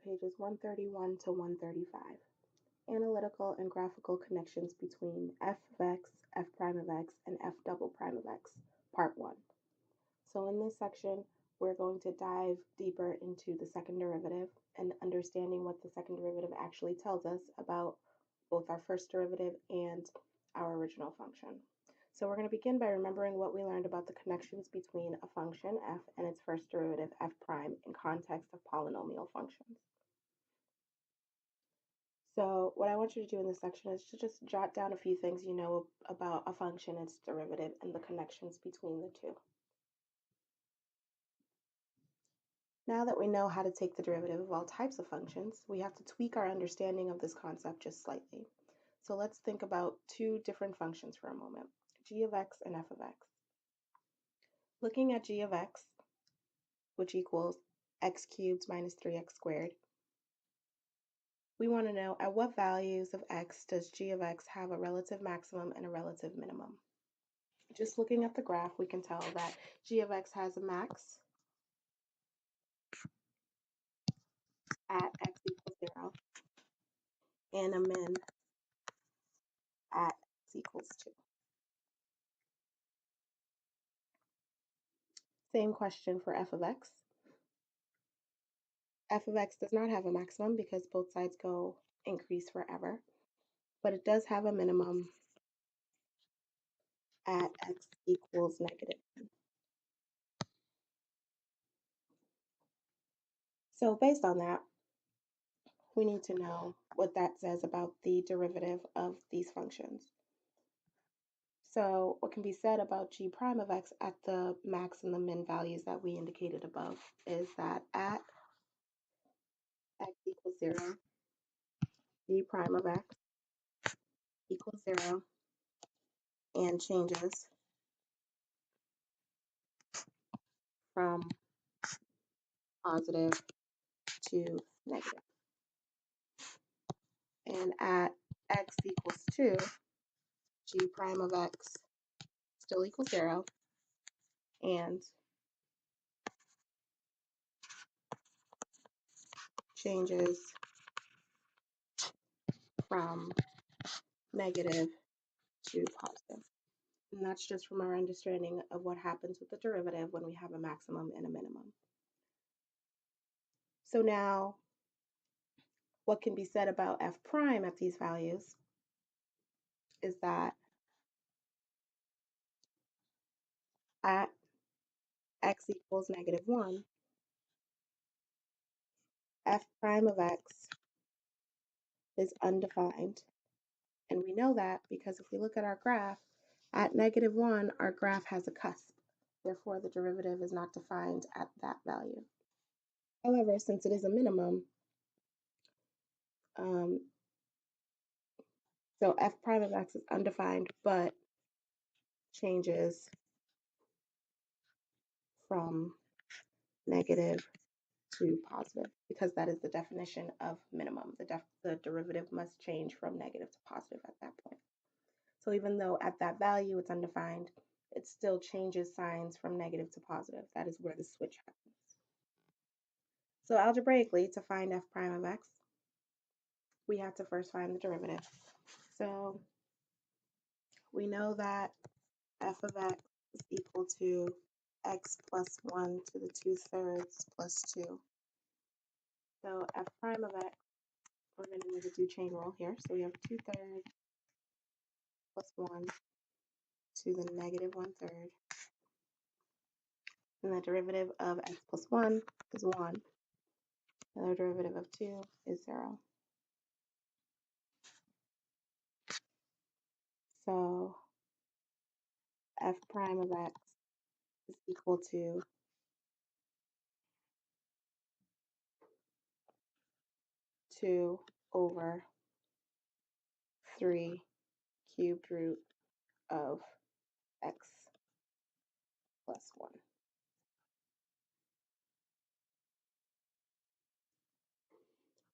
pages 131 to 135. Analytical and graphical connections between f of x, f prime of x, and f double prime of x, part 1. So in this section, we're going to dive deeper into the second derivative and understanding what the second derivative actually tells us about both our first derivative and our original function. So we're going to begin by remembering what we learned about the connections between a function f and its first derivative f prime in context of polynomial functions. So what I want you to do in this section is to just jot down a few things you know about a function, its derivative, and the connections between the two. Now that we know how to take the derivative of all types of functions, we have to tweak our understanding of this concept just slightly. So let's think about two different functions for a moment, g of x and f of x. Looking at g of x, which equals x cubed minus 3x squared, we want to know at what values of x does g of x have a relative maximum and a relative minimum. Just looking at the graph, we can tell that g of x has a max at x equals 0 and a min at x equals 2. Same question for f of x. F of x does not have a maximum because both sides go increase forever, but it does have a minimum at x equals negative 1. So based on that, we need to know what that says about the derivative of these functions. So what can be said about g prime of x at the max and the min values that we indicated above is that at x equals 0, g prime of x equals 0 and changes from positive to negative. And at x equals 2, g prime of x still equals 0 and changes from negative to positive. And that's just from our understanding of what happens with the derivative when we have a maximum and a minimum. So now, what can be said about f prime at these values is that at x equals negative 1, f prime of x is undefined. And we know that because if we look at our graph, at negative 1, our graph has a cusp. Therefore, the derivative is not defined at that value. However, since it is a minimum, so f prime of x is undefined, but changes from negative to positive because that is the definition of minimum. The derivative must change from negative to positive at that point. So even though at that value it's undefined, it still changes signs from negative to positive. That is where the switch happens. So algebraically, to find f prime of x, we have to first find the derivative. So we know that f of x is equal to x plus 1 to the 2/3 plus 2. So f prime of x, we're going to need to do chain rule here. So we have 2/3 plus 1 to the negative 1/3. And the derivative of x plus 1 is 1. And the derivative of 2 is 0. So f prime of x is equal to 2 over 3 cubed root of x plus 1.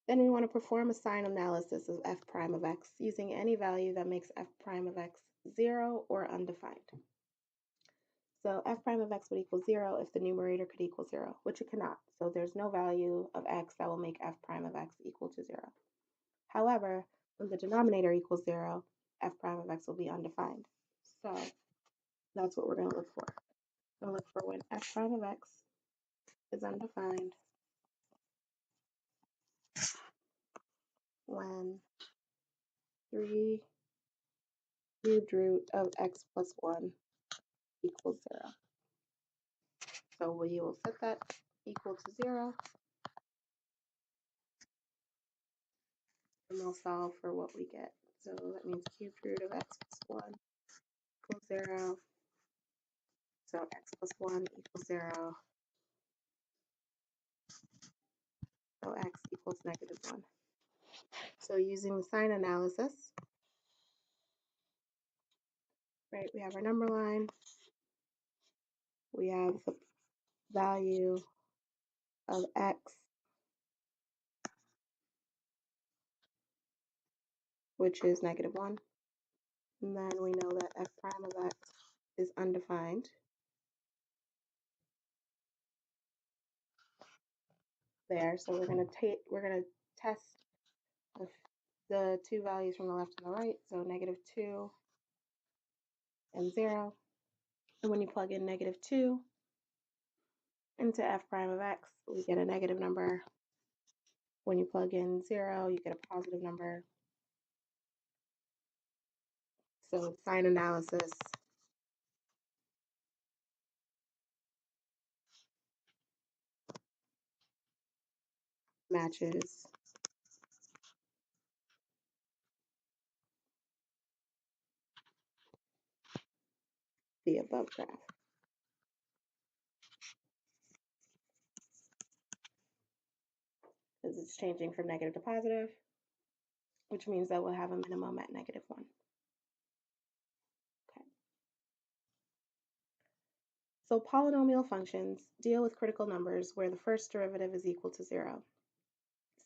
Then we want to perform a sign analysis of f prime of x using any value that makes f prime of x 0 or undefined. So f prime of x would equal 0 if the numerator could equal 0, which it cannot. So there's no value of x that will make f prime of x equal to 0. However, when the denominator equals 0, f prime of x will be undefined. So that's what we're going to look for. We're going to look for when f prime of x is undefined, when 3 cubed root of x plus 1 equals 0. So we will set that equal to 0, and we'll solve for what we get. So that means cubed root of x plus 1 equals 0. So x plus 1 equals 0. So x equals negative 1. So using the sign analysis, right, we have our number line. We have the value of x, which is negative 1. And then we know that f prime of x is undefined. There, so we're gonna test the two values from the left and the right, so negative 2 and 0. And when you plug in negative 2 into f prime of x, we get a negative number. When you plug in 0, you get a positive number. So sign analysis matches the above graph. Because it's changing from negative to positive, which means that we'll have a minimum at negative 1. Okay. So polynomial functions deal with critical numbers where the first derivative is equal to 0.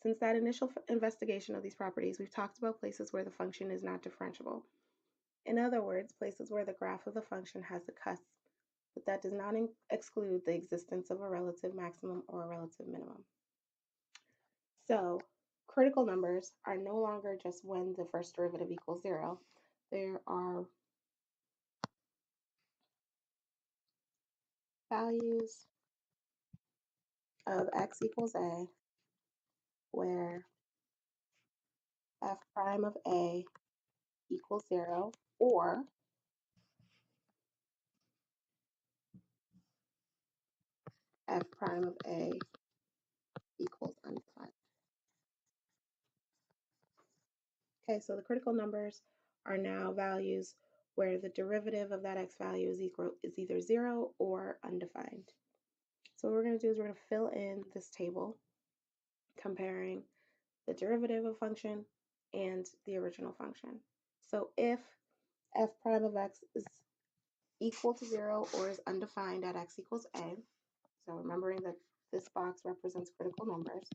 Since that initial investigation of these properties, we've talked about places where the function is not differentiable. In other words, places where the graph of the function has a cusp, but that does not exclude the existence of a relative maximum or a relative minimum. So critical numbers are no longer just when the first derivative equals 0. There are values of x equals a where f prime of a equals 0 or f prime of a equals undefined. Okay, so the critical numbers are now values where the derivative of that x value is either 0 or undefined. So what we're going to do is we're going to fill in this table comparing the derivative of function and the original function. So if f prime of x is equal to 0 or is undefined at x equals a, so remembering that this box represents critical numbers,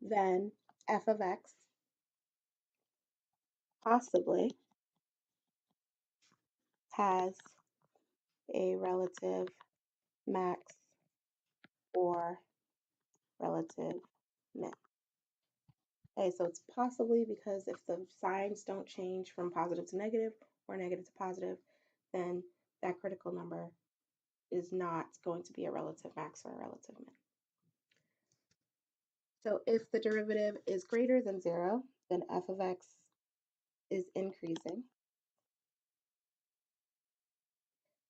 then f of x possibly has a relative max or relative min. Okay, so it's possibly because if the signs don't change from positive to negative or negative to positive, then that critical number is not going to be a relative max or a relative min. So if the derivative is greater than 0, then f of x is increasing.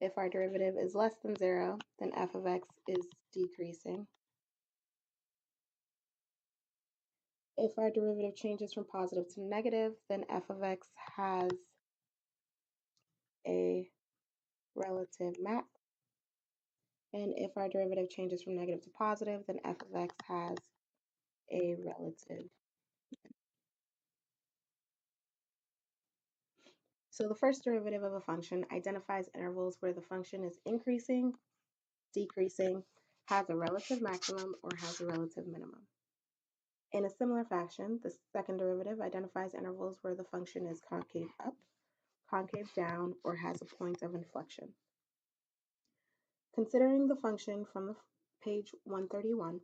If our derivative is less than 0, then f of x is decreasing. If our derivative changes from positive to negative, then f of x has a relative max. And if our derivative changes from negative to positive, then f of x has a relative. So the first derivative of a function identifies intervals where the function is increasing, decreasing, has a relative maximum, or has a relative minimum. In a similar fashion, the second derivative identifies intervals where the function is concave up, concave down, or has a point of inflection. Considering the function from the page 131,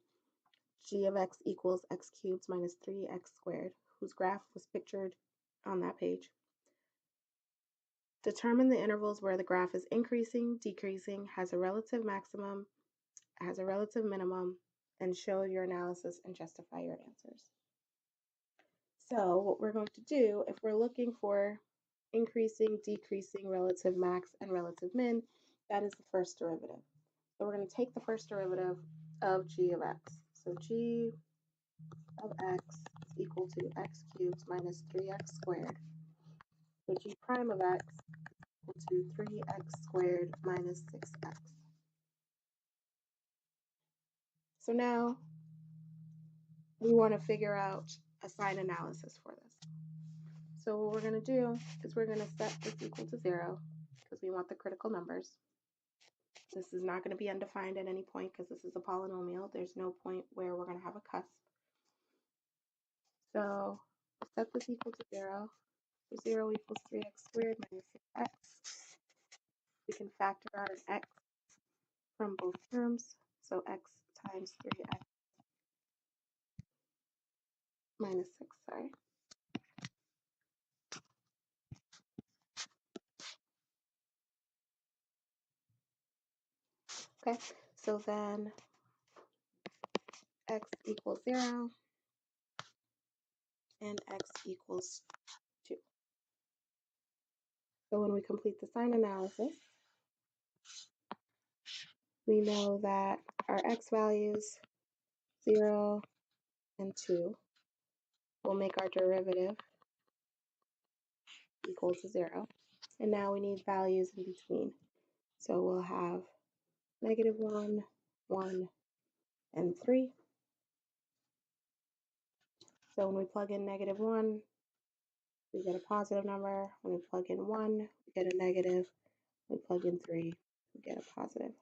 g of x equals x cubed minus 3x squared, whose graph was pictured on that page. Determine the intervals where the graph is increasing, decreasing, has a relative maximum, has a relative minimum, and show your analysis and justify your answers. So what we're going to do, if we're looking for increasing, decreasing, relative max, and relative min, that is the first derivative. So we're going to take the first derivative of g of x. So g of x is equal to x cubed minus 3x squared. So g prime of x is equal to 3x squared minus 6x. So now we want to figure out a sign analysis for this. So what we're going to do is we're going to set this equal to 0 because we want the critical numbers. This is not going to be undefined at any point because this is a polynomial. There's no point where we're going to have a cusp. So set this equal to 0. So 0 equals 3x squared minus 6x. We can factor out an x from both terms. So x times 3x minus 6, sorry. Okay, so then x equals 0 and x equals 2. So when we complete the sign analysis, we know that our x values, 0 and 2, will make our derivative equal to 0. And now we need values in between. So we'll have -1, 1, and 3. So when we plug in -1, we get a positive number. When we plug in 1, we get a negative. When we plug in 3, we get a positive.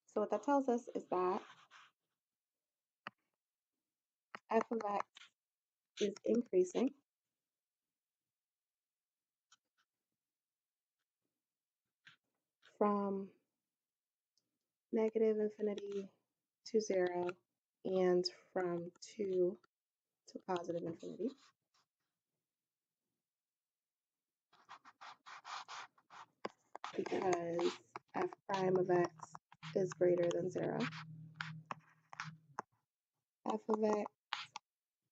So what that tells us is that f of x is increasing from -infinity to 0 and from 2 to positive infinity. Because f prime of x is greater than 0. F of x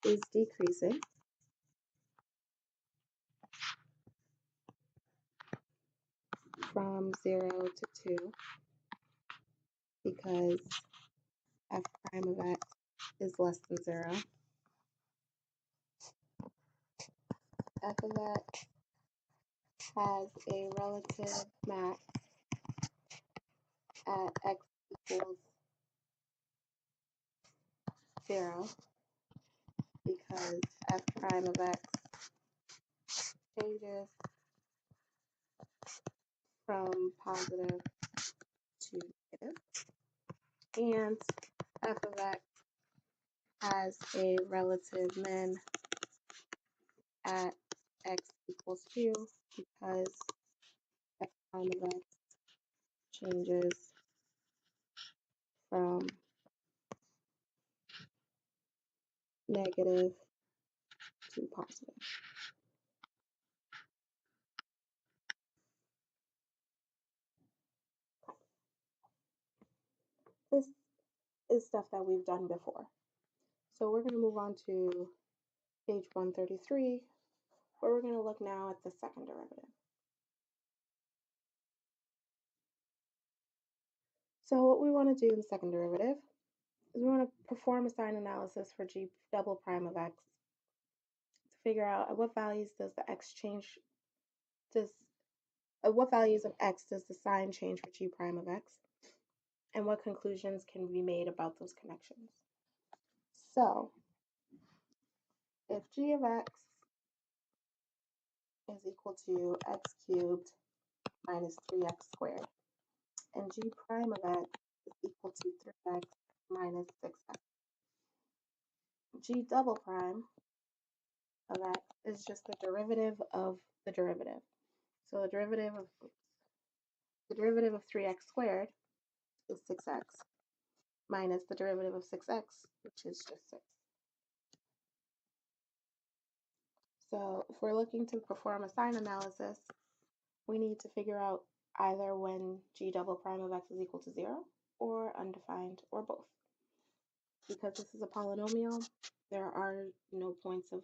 is decreasing from 0 to 2 because f prime of x is less than 0. F of x has a relative max at x equals 0 because f prime of x changes from positive to negative, and f of x has a relative min at x equals 2 because f prime of x changes from negative to positive. This is stuff that we've done before. So we're going to move on to page 133, where we're going to look now at the second derivative. So what we want to do in the second derivative is we want to perform a sign analysis for g double prime of x to figure out at what values does the x change, at what values of x does the sign change for g prime of x, and what conclusions can be made about those connections. So if g of x is equal to x cubed minus 3x squared, and g prime of x is equal to 3x minus 6x, g double prime of x is just the derivative of the derivative. So the derivative of 3x squared is 6x minus the derivative of 6x, which is just 6. So if we're looking to perform a sign analysis, we need to figure out either when g double prime of x is equal to 0 or undefined or both. Because this is a polynomial, there are no points of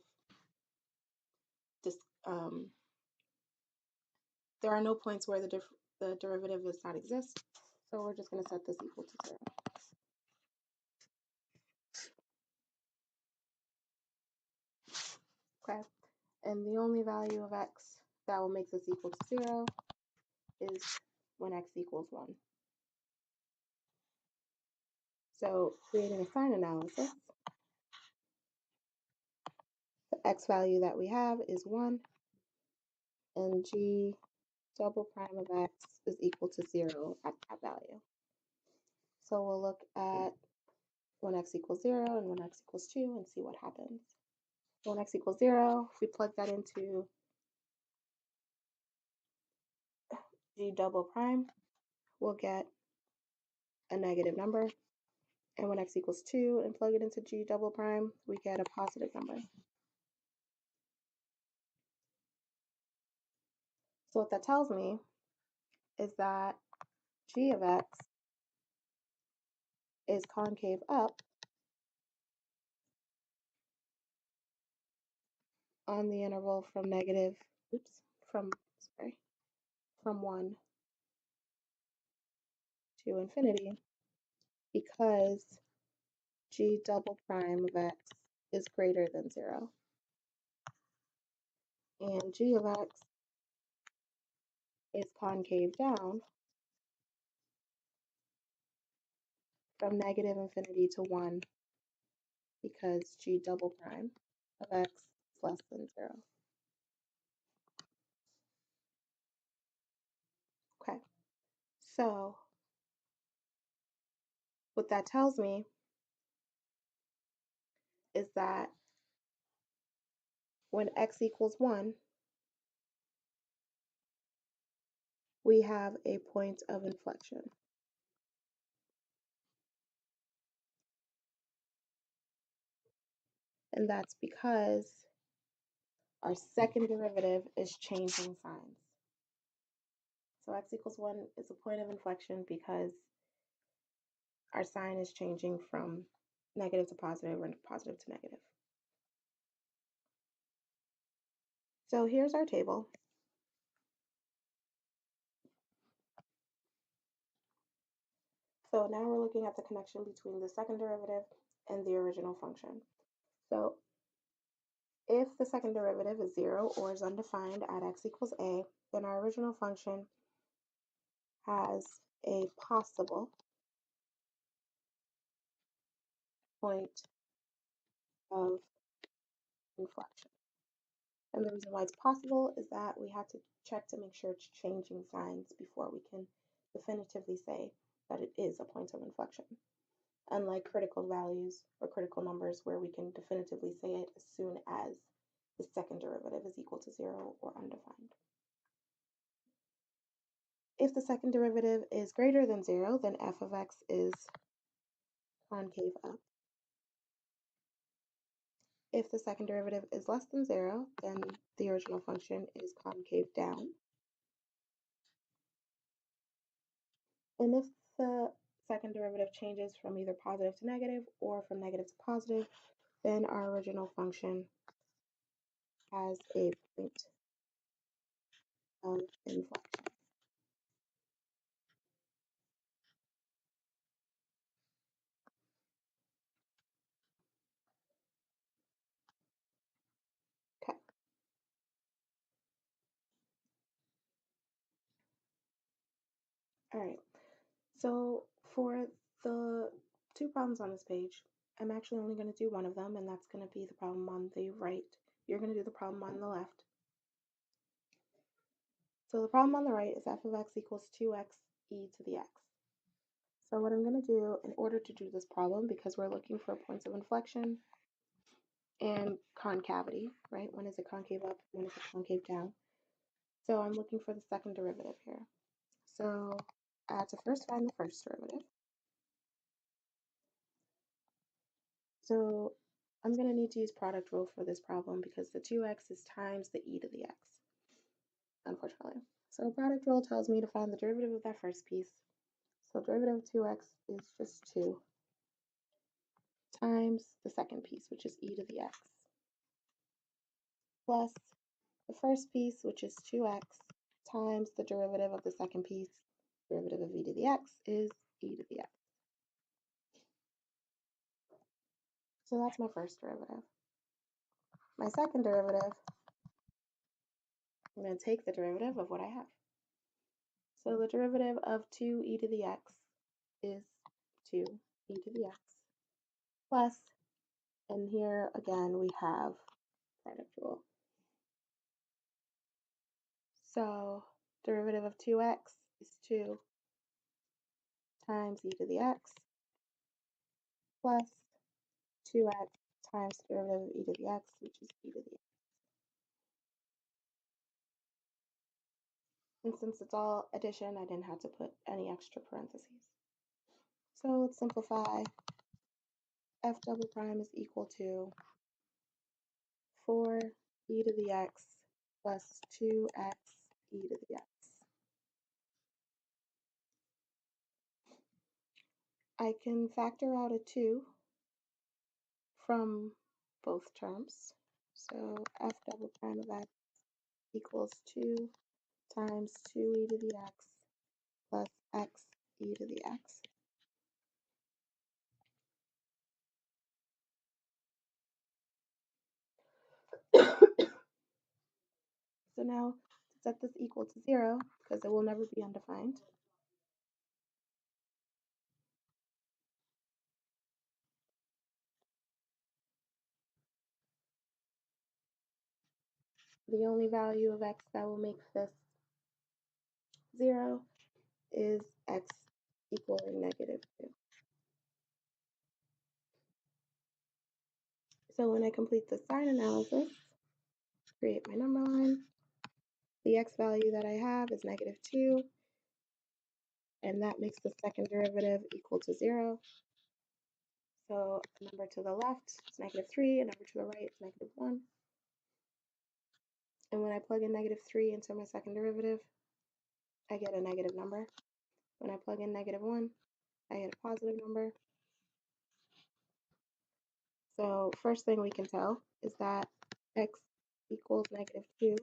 there are no points where the derivative does not exist. So we're just going to set this equal to 0. Okay. And the only value of x that will make this equal to 0 is when x equals 1. So creating a sign analysis, the x value that we have is 1, and g double prime of x is equal to 0 at that value. So we'll look at when x equals 0 and when x equals 2 and see what happens. So when x equals 0, if we plug that into g double prime, we'll get a negative number. And when x equals 2 and plug it into g double prime, we get a positive number. So what that tells me is that g of x is concave up on the interval from from 1 to infinity, because g double prime of x is greater than 0. And g of x is concave down from negative infinity to 1, because g double prime of x is less than 0. Okay, so what that tells me is that when x equals 1, we have a point of inflection. And that's because our second derivative is changing signs. So x equals 1 is a point of inflection because our sign is changing from negative to positive or positive to negative. So here's our table. So now we're looking at the connection between the second derivative and the original function. So if the second derivative is 0 or is undefined at x equals a, then our original function has a possible point of inflection. And the reason why it's possible is that we have to check to make sure it's changing signs before we can definitively say that it is a point of inflection. Unlike critical values or critical numbers where we can definitively say it as soon as the second derivative is equal to 0 or undefined. If the second derivative is greater than 0, then f of x is concave up. If the second derivative is less than 0, then the original function is concave down. And if the second derivative changes from either positive to negative or from negative to positive, then our original function has a point of inflection. Okay. All right. So for the two problems on this page, I'm actually only going to do one of them, and that's going to be the problem on the right. You're going to do the problem on the left. So the problem on the right is f of x equals 2x e to the x. So what I'm going to do in order to do this problem, because we're looking for points of inflection, and concavity, right? When is it concave up? When is it concave down? So I'm looking for the second derivative here. So I have to first find the first derivative. So I'm going to need to use product rule for this problem because the 2x is times the e to the x, unfortunately. So product rule tells me to find the derivative of that first piece. So derivative of 2x is just 2 times the second piece, which is e to the x, plus the first piece, which is 2x, times the derivative of the second piece. Derivative of e to the x is e to the x. So that's my first derivative. My second derivative, I'm going to take the derivative of what I have. So the derivative of 2e to the x is 2e to the x plus, and here again we have product rule. So derivative of 2x is 2 times e to the x plus 2x times the derivative of e to the x, which is e to the x. And since it's all addition, I didn't have to put any extra parentheses. So let's simplify. F double prime is equal to 4 e to the x plus 2x e to the x. I can factor out a 2 from both terms. So f double prime of x equals 2 times 2e to the x plus x e to the x. So now to set this equal to 0, because it will never be undefined, the only value of x that will make this 0 is x equaling negative 2. So when I complete the sign analysis, create my number line, the x value that I have is negative 2, and that makes the second derivative equal to 0. So a number to the left is negative 3, a number to the right is negative 1. And when I plug in negative 3 into my second derivative, I get a negative number. When I plug in negative 1, I get a positive number. So first thing we can tell is that x equals negative 2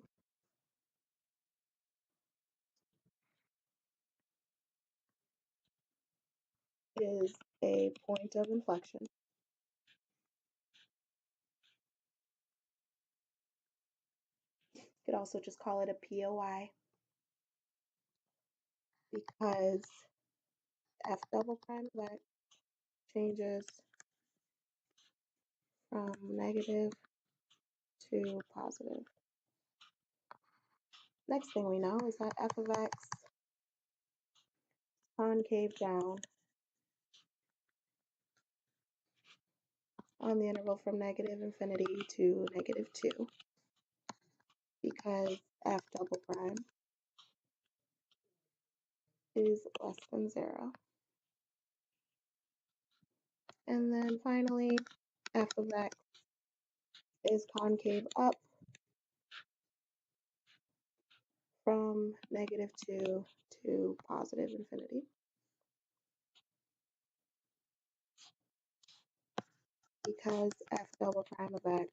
is a point of inflection. You could also just call it a POI because f double prime of x changes from negative to positive. Next thing we know is that f of x concave down on the interval from negative infinity to negative 2 because f double prime is less than 0. And then finally, f of x is concave up from negative 2 to positive infinity because f double prime of x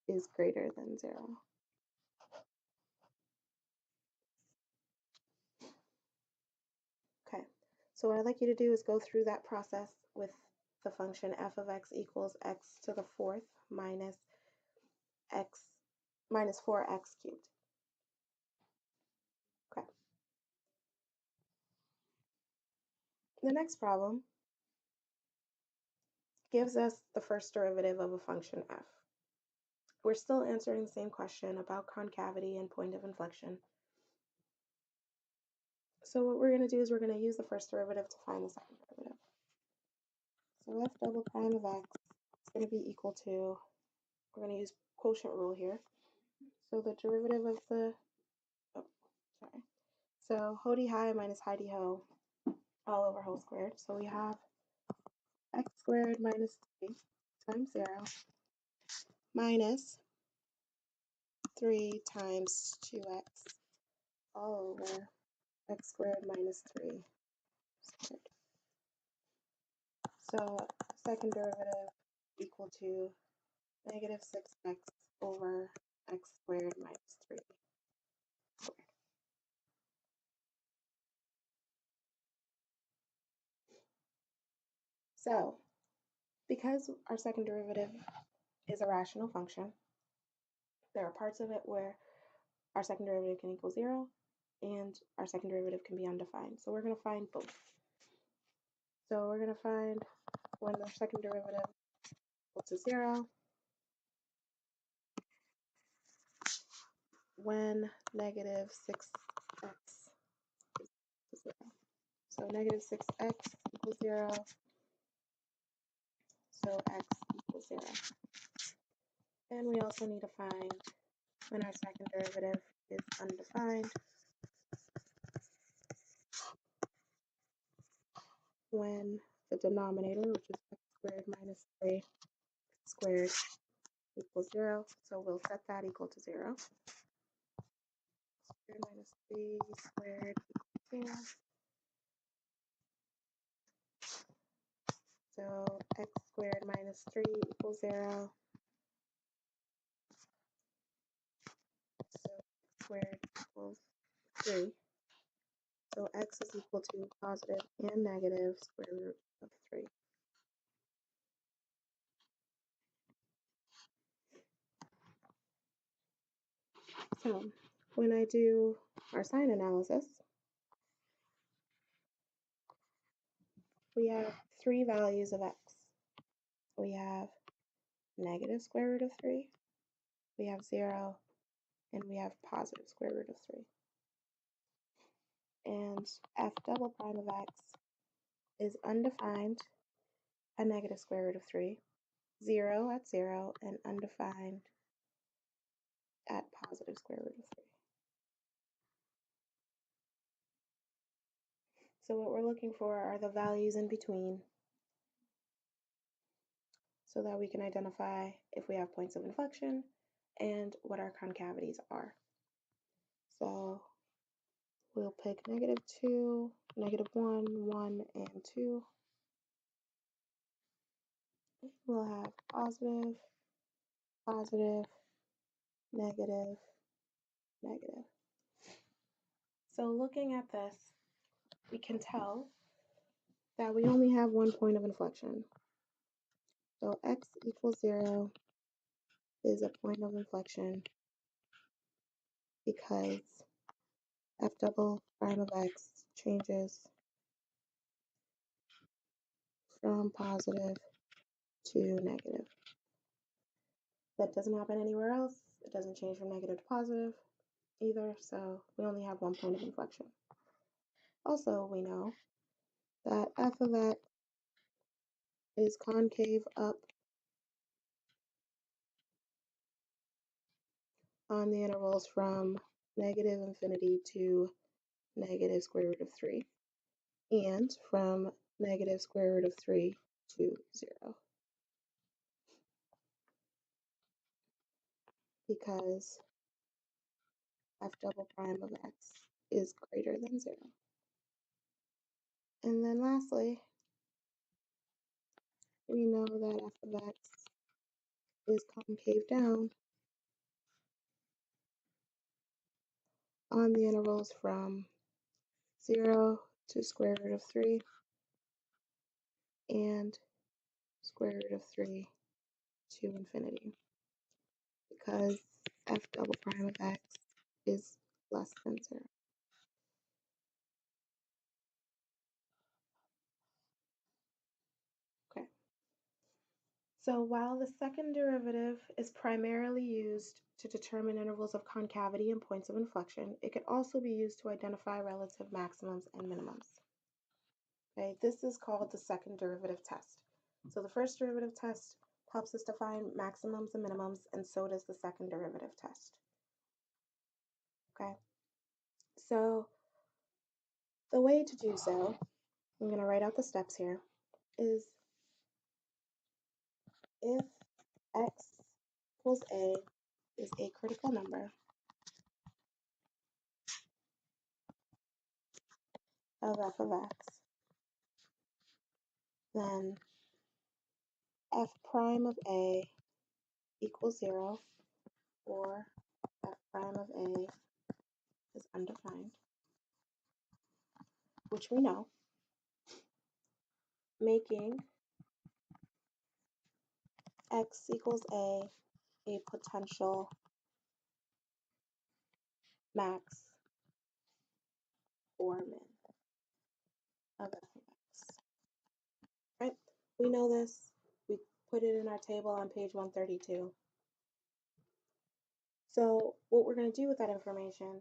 is greater than 0. Okay, so what I'd like you to do is go through that process with the function f of x equals x to the fourth minus x minus 4x cubed. Okay. The next problem gives us the first derivative of a function f. We're still answering the same question about concavity and point of inflection. So what we're going to do is we're going to use the first derivative to find the second derivative. So f double prime of x is going to be equal to we're going to use quotient rule here. So the derivative of the, oh, sorry. So ho d high minus high d ho all over whole squared. So we have x squared minus 3 times 0 minus 3 times 2x all over x squared minus 3 squared. So second derivative equal to negative 6x over x squared minus 3 squared. So because our second derivative is a rational function, there are parts of it where our second derivative can equal 0 and our second derivative can be undefined. So we're going to find both. So we're going to find when the second derivative equal to 0, when negative 6x is 0. So negative 6x equals 0, so x equals 0. And we also need to find when our second derivative is undefined, when the denominator, which is x squared minus 3 squared, equals 0. So we'll set that equal to 0. Squared minus 3 squared equals 0. So x squared minus 3 equals 0. So x squared equals 3. So x is equal to positive and negative square root of 3. So when I do our sign analysis, we have three values of x. We have negative square root of 3, we have 0, and we have positive square root of 3. And f double prime of x is undefined at negative square root of 3, 0 at 0, and undefined at positive square root of 3. So what we're looking for are the values in between so that we can identify if we have points of inflection and what our concavities are. So we'll pick negative 2, negative 1, 1, and 2. We'll have positive, positive, negative, negative. So looking at this, we can tell that we only have one point of inflection. So x equals 0 is a point of inflection because f double prime of x changes from positive to negative. That doesn't happen anywhere else. It doesn't change from negative to positive either, so we only have one point of inflection. Also, we know that f of x is concave up on the intervals from negative infinity to negative square root of 3, and from negative square root of 3 to 0, because f double prime of x is greater than 0. And then lastly, we know that f of x is concave down on the intervals from 0 to square root of 3 and square root of 3 to infinity, because f double prime of x is less than 0. Okay. So while the second derivative is primarily used to determine intervals of concavity and points of inflection, it could also be used to identify relative maximums and minimums. Okay, this is called the second derivative test. So the first derivative test helps us to find maximums and minimums, and so does the second derivative test. Okay, so the way to do so, I'm going to write out the steps here, is if x equals a is a critical number of f of x, then f prime of a equals 0, or f prime of a is undefined, which we know, making x equals a potential max or min of f of x. Right? We know this. We put it in our table on page 132. So what we're going to do with that information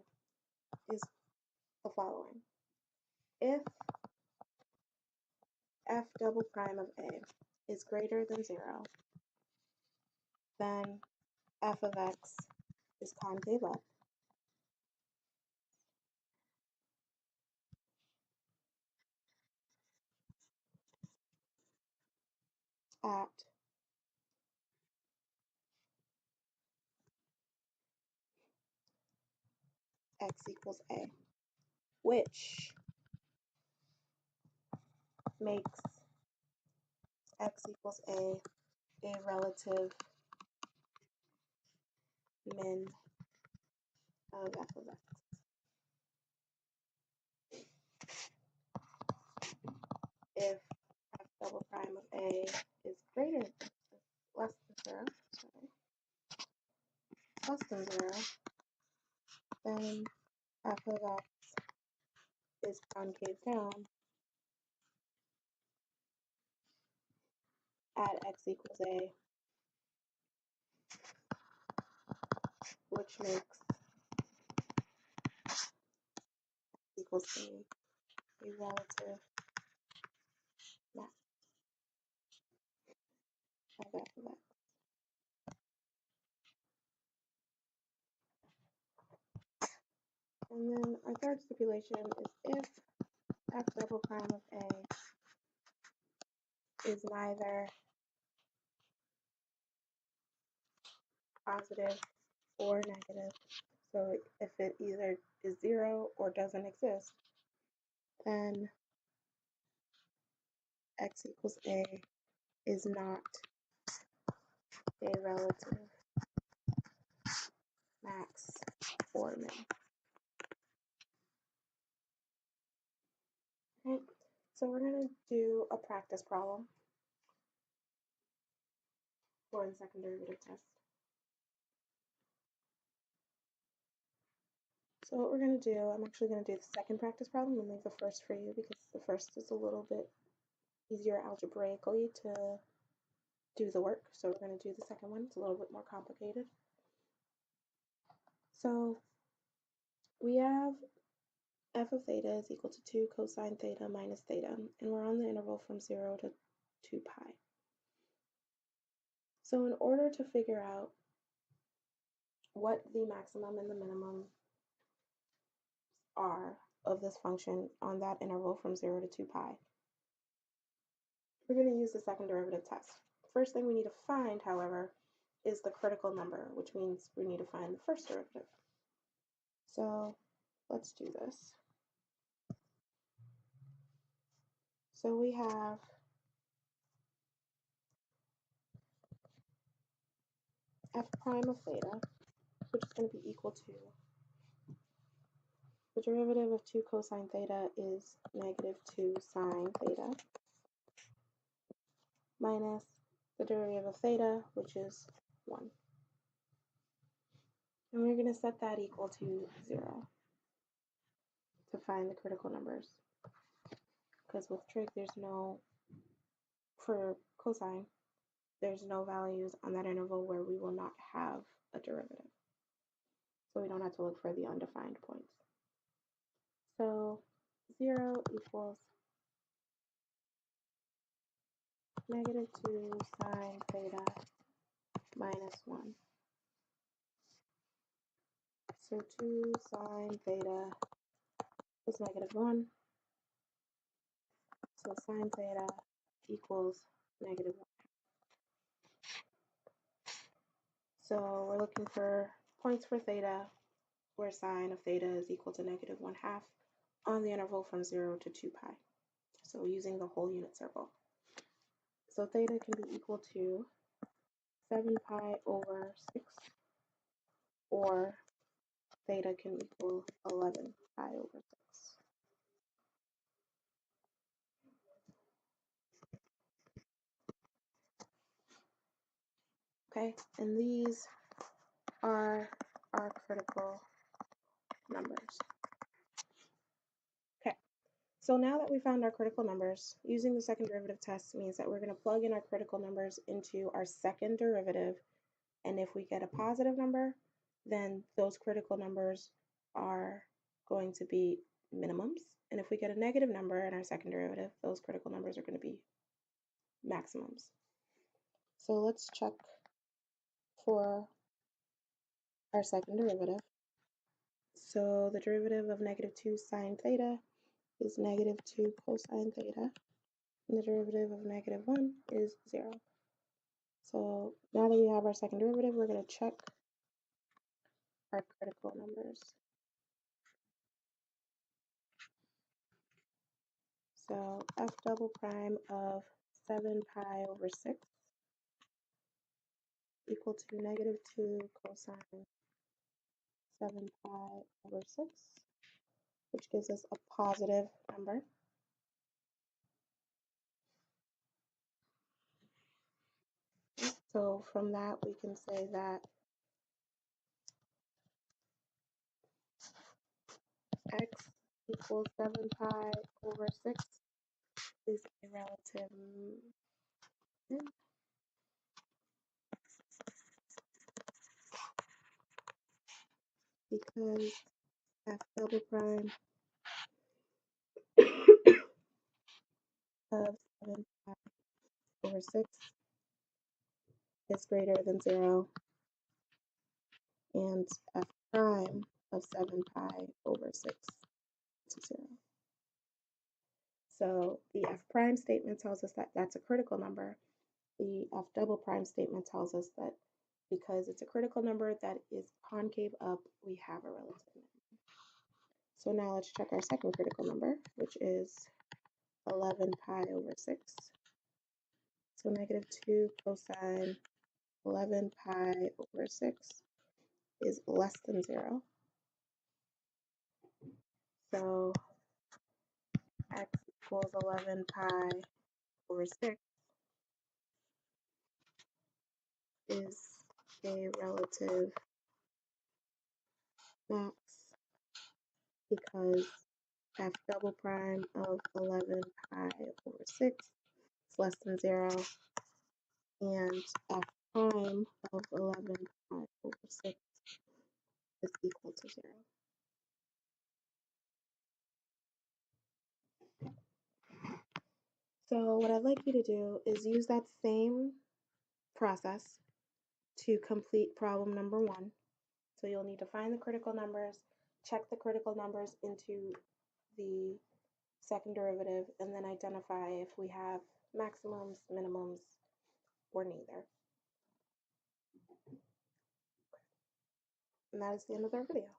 is the following. If f double prime of a is greater than 0, then f of x is concave up at x equals a, which makes x equals a relative min of f of x. If f double prime of a is less than 0, less than 0, then f of x is concave down at x equals a, which makes equals a relative max of f of x. And then our third stipulation is if f double prime of a is neither positive or negative, so if it either is 0 or doesn't exist, then x equals a is not a relative max or min. Okay, so we're going to do a practice problem for the second derivative test. So what we're going to do, I'm actually going to do the second practice problem and leave the first for you because the first is a little bit easier algebraically to do the work. So we're going to do the second one. It's a little bit more complicated. So we have f of theta is equal to 2 cosine theta minus theta, and we're on the interval from 0 to 2 pi. So in order to figure out what the maximum and the minimum are of this function on that interval from 0 to 2 pi, we're going to use the second derivative test. First thing we need to find, however, is the critical number, which means we need to find the first derivative. So let's do this. So we have f prime of theta, which is going to be equal to the derivative of 2 cosine theta is negative 2 sine theta minus the derivative of theta, which is 1. And we're going to set that equal to 0 to find the critical numbers. Because with trig, for cosine, there's no values on that interval where we will not have a derivative. So we don't have to look for the undefined points. So 0 equals negative 2 sine theta minus 1. So 2 sine theta is negative 1. So sine theta equals negative 1. So we're looking for points for theta where sine of theta is equal to negative 1/2 on the interval from 0 to 2 pi. So using the whole unit circle. So theta can be equal to 7 pi over 6, or theta can equal 11 pi over 6. Okay, and these are our critical numbers. Okay, so now that we found our critical numbers, using the second derivative test means that we're going to plug in our critical numbers into our second derivative, and if we get a positive number, then those critical numbers are going to be minimums, and if we get a negative number in our second derivative, those critical numbers are going to be maximums. So let's check for our second derivative. So the derivative of negative 2 sine theta is negative 2 cosine theta, and the derivative of negative 1 is 0. So now that we have our second derivative, we're going to check our critical numbers. So f double prime of 7 pi over 6 equal to negative 2 cosine 7 pi over 6, which gives us a positive number. So from that, we can say that x equals 7 pi over 6 is a relative min, because f double prime of 7 pi over 6 is greater than 0, and f prime of 7 pi over 6 is 0. So the f prime statement tells us that that's a critical number. The f double prime statement tells us that because it's a critical number that is concave up, we have a relative minimum. So now let's check our second critical number, which is 11 pi over 6. So negative 2 cosine 11 pi over 6 is less than 0. So x equals 11 pi over 6 is a relative max because f double prime of 11 pi over 6 is less than 0, and f prime of 11 pi over 6 is equal to 0. So what I'd like you to do is use that same process to complete problem number 1. So you'll need to find the critical numbers, check the critical numbers into the second derivative, and then identify if we have maximums, minimums, or neither. And that is the end of our video.